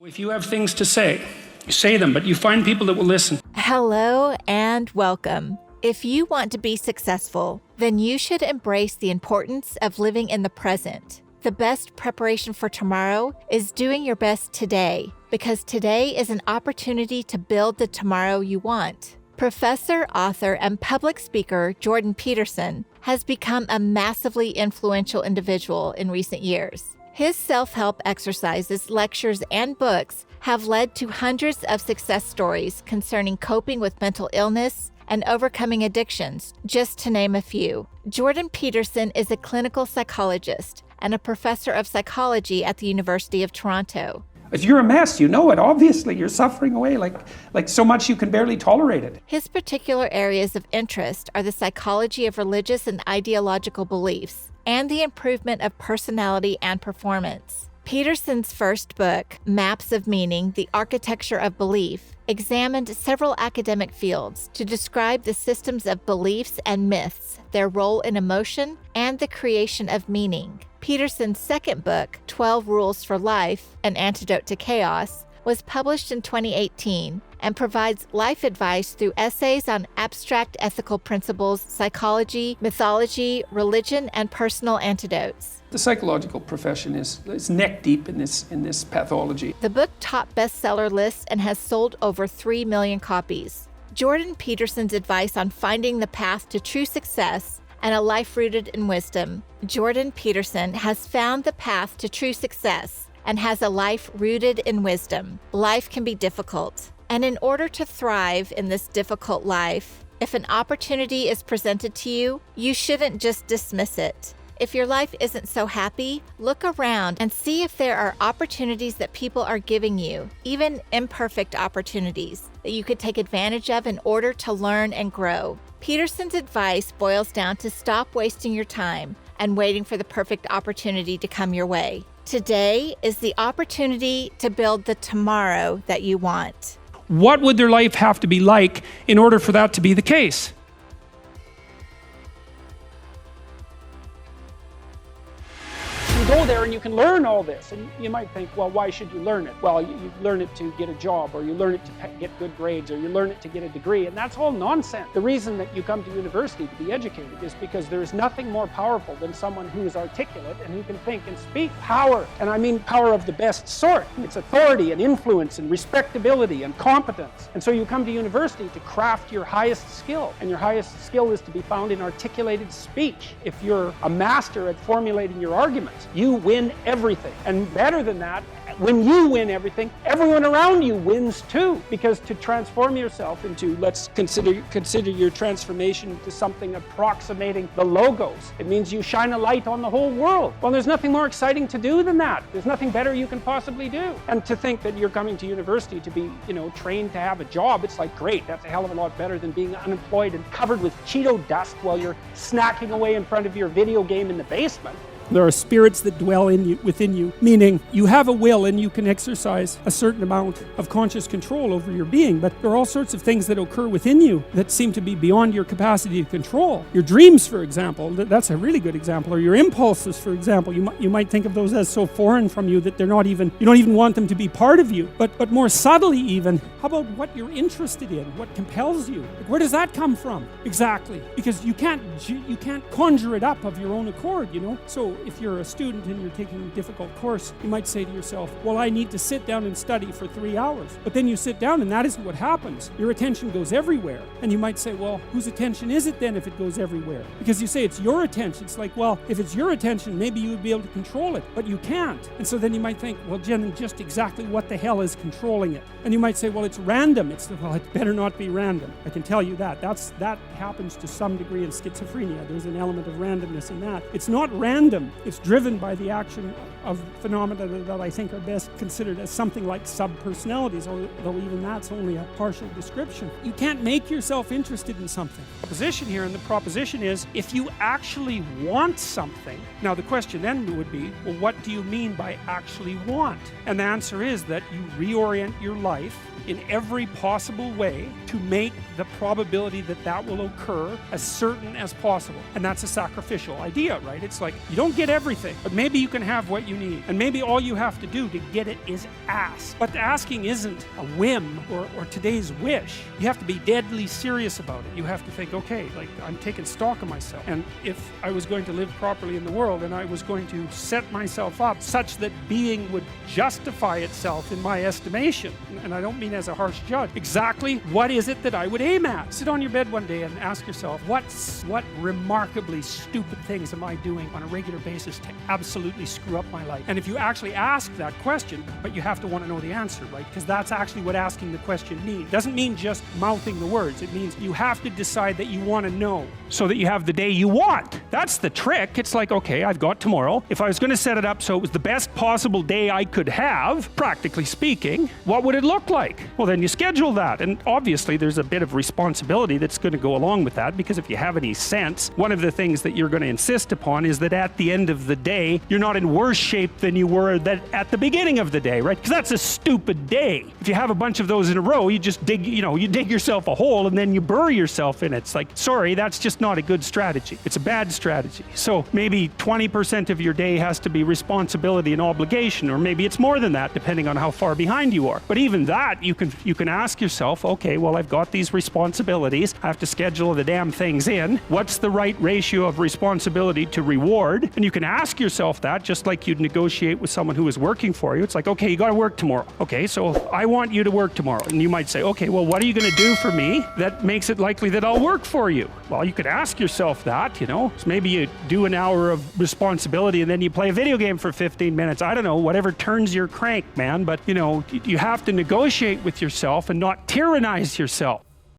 If you have things to say, you say them, but you find people that will listen. Hello and welcome. If you want to be successful, then you should embrace the importance of living in the present. The best preparation for tomorrow is doing your best today, because today is an opportunity to build the tomorrow you want. Professor, author, and public speaker Jordan Peterson has become a massively influential individual in recent years. His self-help exercises, lectures, and books have led to hundreds of success stories concerning coping with mental illness and overcoming addictions, just to name a few. Jordan Peterson is a clinical psychologist and a professor of psychology at the University of Toronto. If you're a mess, you know it. Obviously, you're suffering away like so much you can barely tolerate it. His particular areas of interest are the psychology of religious and ideological beliefs and the improvement of personality and performance. Peterson's first book, Maps of Meaning: The Architecture of Belief, examined several academic fields to describe the systems of beliefs and myths, their role in emotion, and the creation of meaning. Peterson's second book, 12 Rules for Life: An Antidote to Chaos, was published in 2018 and provides life advice through essays on abstract ethical principles, psychology, mythology, religion, and personal antidotes. The psychological profession is neck deep in this pathology. The book topped bestseller lists and has sold over 3 million copies. Jordan Peterson's advice on finding the path to true success and a life rooted in wisdom. Jordan Peterson has found the path to true success and has a life rooted in wisdom. Life can be difficult, and in order to thrive in this difficult life, if an opportunity is presented to you, you shouldn't just dismiss it. If your life isn't so happy, look around and see if there are opportunities that people are giving you, even imperfect opportunities, that you could take advantage of in order to learn and grow. Peterson's advice boils down to stop wasting your time and waiting for the perfect opportunity to come your way. Today is the opportunity to build the tomorrow that you want. What would their life have to be like in order for that to be the case? You go there and you can learn all this, and you might think, well, why should you learn it? Well, you learn it to get a job, or you learn it to get good grades, or you learn it to get a degree, and that's all nonsense. The reason that you come to university to be educated is because there is nothing more powerful than someone who is articulate and who can think and speak. Power, and I mean power of the best sort. It's authority and influence and respectability and competence. And so you come to university to craft your highest skill, and your highest skill is to be found in articulated speech. If you're a master at formulating your arguments, you win everything. And better than that, when you win everything, everyone around you wins too. Because to transform yourself into, let's consider your transformation to something approximating the logos. It means you shine a light on the whole world. Well, there's nothing more exciting to do than that. There's nothing better you can possibly do. And to think that you're coming to university to be, trained to have a job, it's like, great, that's a hell of a lot better than being unemployed and covered with Cheeto dust while you're snacking away in front of your video game in the basement. There are spirits that dwell within you, meaning you have a will and you can exercise a certain amount of conscious control over your being, but there are all sorts of things that occur within you that seem to be beyond your capacity to control. Your dreams, for example, that's a really good example, or your impulses, for example. You might think of those as so foreign from you that you don't even want them to be part of you. But more subtly even, how about what you're interested in, what compels you? Where does that come from? Exactly, because you can't conjure it up of your own accord, So if you're a student and you're taking a difficult course, you might say to yourself, well, I need to sit down and study for 3 hours. But then you sit down and that isn't what happens. Your attention goes everywhere. And you might say, well, whose attention is it then if it goes everywhere? Because you say it's your attention. It's like, well, if it's your attention, maybe you would be able to control it, but you can't. And so then you might think, well, Jen, just exactly what the hell is controlling it? And you might say, well, it's random. Well, it better not be random. I can tell you that. That happens to some degree in schizophrenia. There's an element of randomness in that. It's not random. It's driven by the action of phenomena that I think are best considered as something like subpersonalities, although even that's only a partial description. You can't make yourself interested in something. The proposition here, and the proposition is, if you actually want something, now the question then would be, well, what do you mean by actually want? And the answer is that you reorient your life in every possible way to make the probability that that will occur as certain as possible. And that's a sacrificial idea, right? It's like, you don't get everything, but maybe you can have what you need. And maybe all you have to do to get it is ask. But asking isn't a whim or today's wish. You have to be deadly serious about it. You have to think, okay, like I'm taking stock of myself. And if I was going to live properly in the world and I was going to set myself up such that being would justify itself in my estimation, and I don't mean as a harsh judge, exactly what is it that I would aim at? Sit on your bed one day and ask yourself, what remarkably stupid things am I doing on a regular basis to absolutely screw up my life? And if you actually ask that question, but you have to want to know the answer, right? Because that's actually what asking the question means. It doesn't mean just mouthing the words. It means you have to decide that you want to know so that you have the day you want. That's the trick. It's like, okay, I've got tomorrow. If I was going to set it up so it was the best possible day I could have, practically speaking, what would it look like? Well, then you schedule that. And obviously there's a bit of responsibility that's going to go along with that, because if you have any sense, one of the things that you're going to insist upon is that at the end of the day, you're not in worse shape than you were at the beginning of the day, right? Because that's a stupid day. If you have a bunch of those in a row, you just dig yourself a hole and then you bury yourself in it. It's like, sorry, that's just not a good strategy. It's a bad strategy. So maybe 20% of your day has to be responsibility and obligation, or maybe it's more than that, depending on how far behind you are. But even that, you can ask yourself, okay, well, I've got these responsibilities. I have to schedule the damn things in. What's the right ratio of responsibility to reward? And you can ask yourself that just like you'd negotiate with someone who is working for you. It's like, okay, you got to work tomorrow. Okay, so I want you to work tomorrow. And you might say, okay, well, what are you going to do for me that makes it likely that I'll work for you? Well, you could ask yourself that, So maybe you do an hour of responsibility and then you play a video game for 15 minutes. I don't know, whatever turns your crank, man. But, you have to negotiate with yourself and not tyrannize yourself.